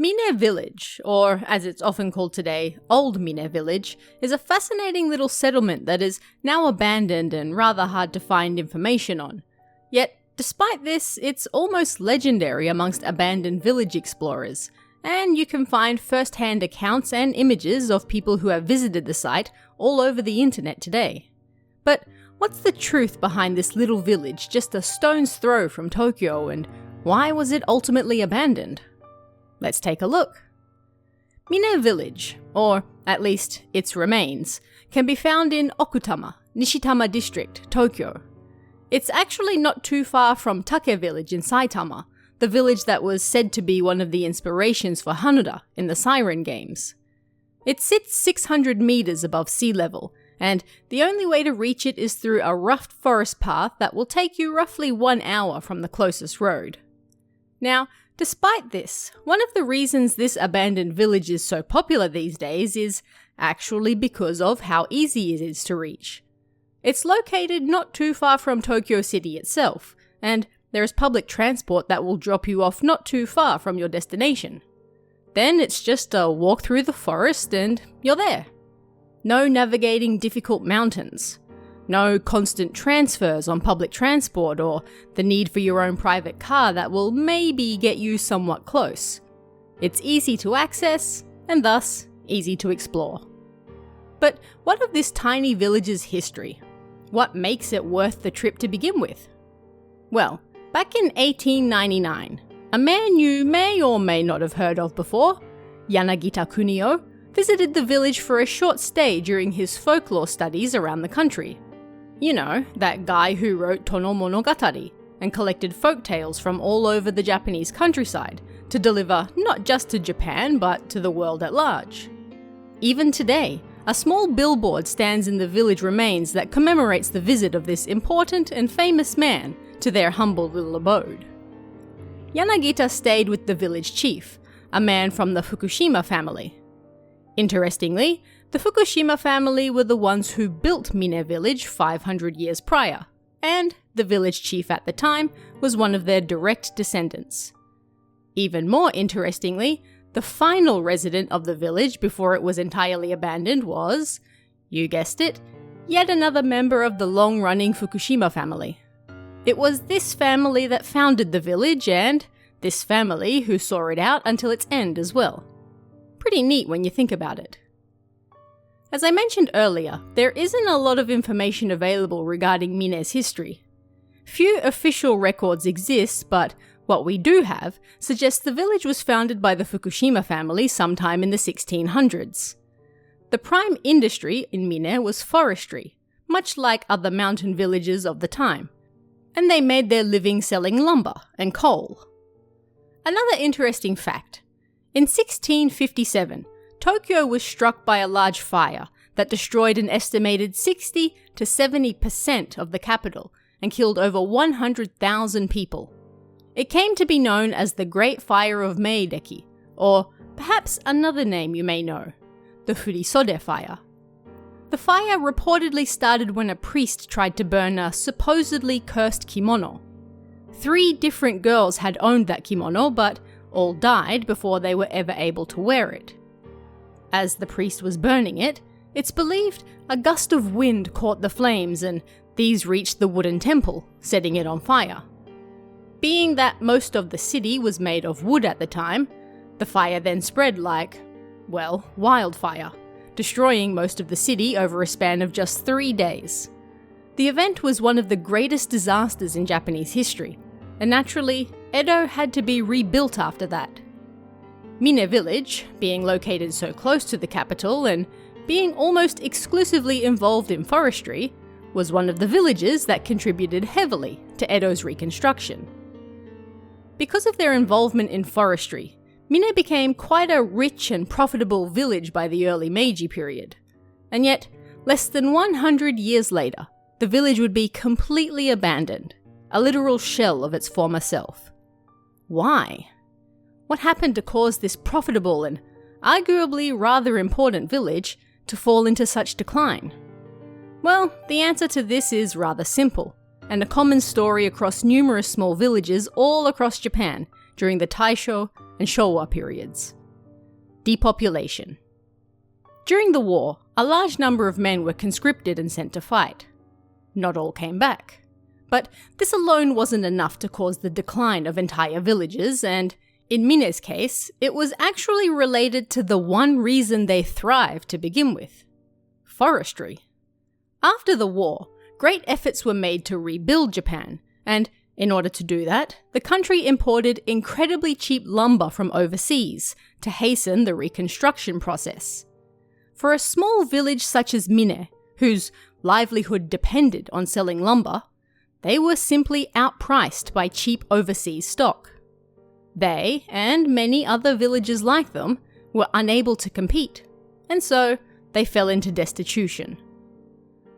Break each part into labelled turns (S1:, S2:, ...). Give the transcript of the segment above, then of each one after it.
S1: Mine Village, or as it's often called today, Old Mine Village, is a fascinating little settlement that is now abandoned and rather hard to find information on. Yet, despite this, it's almost legendary amongst abandoned village explorers, and you can find first-hand accounts and images of people who have visited the site all over the internet today. But what's the truth behind this little village just a stone's throw from Tokyo, and why was it ultimately abandoned? Let's take a look. Mine Village, or at least its remains, can be found in Okutama, Nishitama District, Tokyo. It's actually not too far from Take Village in Saitama, the village that was said to be one of the inspirations for Hanuda in the Siren games. It sits 600 meters above sea level, and the only way to reach it is through a rough forest path that will take you roughly 1 hour from the closest road. Now, despite this, one of the reasons this abandoned village is so popular these days is actually because of how easy it is to reach. It's located not too far from Tokyo City itself, and there is public transport that will drop you off not too far from your destination. Then it's just a walk through the forest and you're there. No navigating difficult mountains. No constant transfers on public transport or the need for your own private car that will maybe get you somewhat close. It's easy to access, and thus easy to explore. But what of this tiny village's history? What makes it worth the trip to begin with? Well, back in 1899, a man you may or may not have heard of before, Yanagita Kunio, visited the village for a short stay during his folklore studies around the country. You know, that guy who wrote Tono Monogatari and collected folk tales from all over the Japanese countryside to deliver not just to Japan but to the world at large. Even today, a small billboard stands in the village remains that commemorates the visit of this important and famous man to their humble little abode. Yanagita stayed with the village chief, a man from the Fukushima family. Interestingly, the Fukushima family were the ones who built Mine Village 500 years prior, and the village chief at the time was one of their direct descendants. Even more interestingly, the final resident of the village before it was entirely abandoned was, you guessed it, yet another member of the long-running Fukushima family. It was this family that founded the village and this family who saw it out until its end as well. Pretty neat when you think about it. As I mentioned earlier, there isn't a lot of information available regarding Mine's history. Few official records exist, but what we do have suggests the village was founded by the Fukushima family sometime in the 1600s. The prime industry in Mine was forestry, much like other mountain villages of the time, and they made their living selling lumber and coal. Another interesting fact: in 1657, Tokyo was struck by a large fire that destroyed an estimated 60 to 70% of the capital and killed over 100,000 people. It came to be known as the Great Fire of Meideki, or perhaps another name you may know, the Furisode Fire. The fire reportedly started when a priest tried to burn a supposedly cursed kimono. 3 different girls had owned that kimono, but all died before they were ever able to wear it. As the priest was burning it, it's believed a gust of wind caught the flames and these reached the wooden temple, setting it on fire. Being that most of the city was made of wood at the time, the fire then spread like, well, wildfire, destroying most of the city over a span of just 3 days. The event was one of the greatest disasters in Japanese history, and naturally, Edo had to be rebuilt after that. Mine Village, being located so close to the capital and being almost exclusively involved in forestry, was one of the villages that contributed heavily to Edo's reconstruction. Because of their involvement in forestry, Mine became quite a rich and profitable village by the early Meiji period. And yet, less than 100 years later, the village would be completely abandoned, a literal shell of its former self. Why? What happened to cause this profitable and arguably rather important village to fall into such decline? Well, the answer to this is rather simple, and a common story across numerous small villages all across Japan during the Taisho, and Showa periods. Depopulation. During the war, a large number of men were conscripted and sent to fight. Not all came back. But this alone wasn't enough to cause the decline of entire villages, and in Mine's case, it was actually related to the one reason they thrived to begin with: forestry. After the war, great efforts were made to rebuild Japan, and in order to do that, the country imported incredibly cheap lumber from overseas to hasten the reconstruction process. For a small village such as Mine, whose livelihood depended on selling lumber, they were simply outpriced by cheap overseas stock. They, and many other villages like them, were unable to compete, and so they fell into destitution.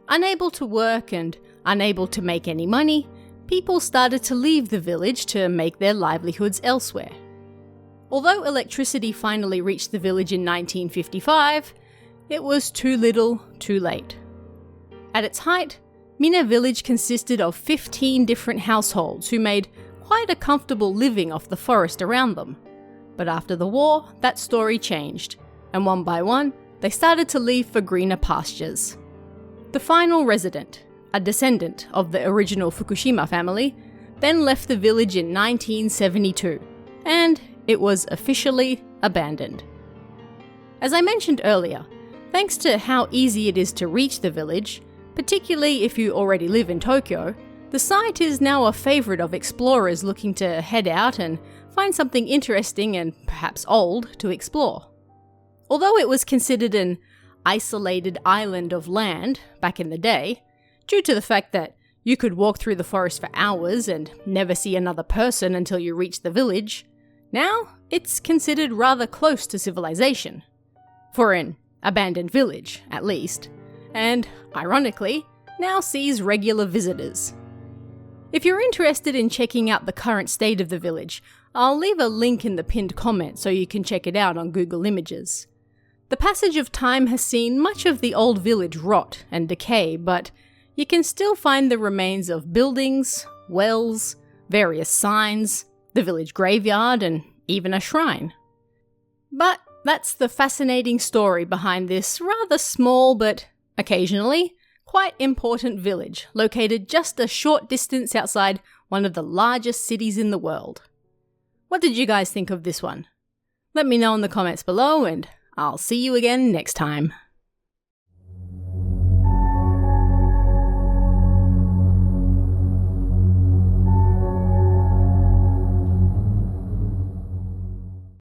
S1: Unable to work and unable to make any money, people started to leave the village to make their livelihoods elsewhere. Although electricity finally reached the village in 1955, it was too little, too late. At its height, Mine village consisted of 15 different households who made quite a comfortable living off the forest around them. But after the war, that story changed, and one by one, they started to leave for greener pastures. The final resident, a descendant of the original Fukushima family, then left the village in 1972, and it was officially abandoned. As I mentioned earlier, thanks to how easy it is to reach the village, particularly if you already live in Tokyo, the site is now a favourite of explorers looking to head out and find something interesting and perhaps old to explore. Although it was considered an isolated island of land back in the day, due to the fact that you could walk through the forest for hours and never see another person until you reached the village, now it's considered rather close to civilization. For an abandoned village, at least, and, ironically, now sees regular visitors. If you're interested in checking out the current state of the village, I'll leave a link in the pinned comment so you can check it out on Google Images. The passage of time has seen much of the old village rot and decay, but you can still find the remains of buildings, wells, various signs, the village graveyard, and even a shrine. But that's the fascinating story behind this rather small but occasionally quite important village located just a short distance outside one of the largest cities in the world. What did you guys think of this one? Let me know in the comments below, and I'll see you again next time.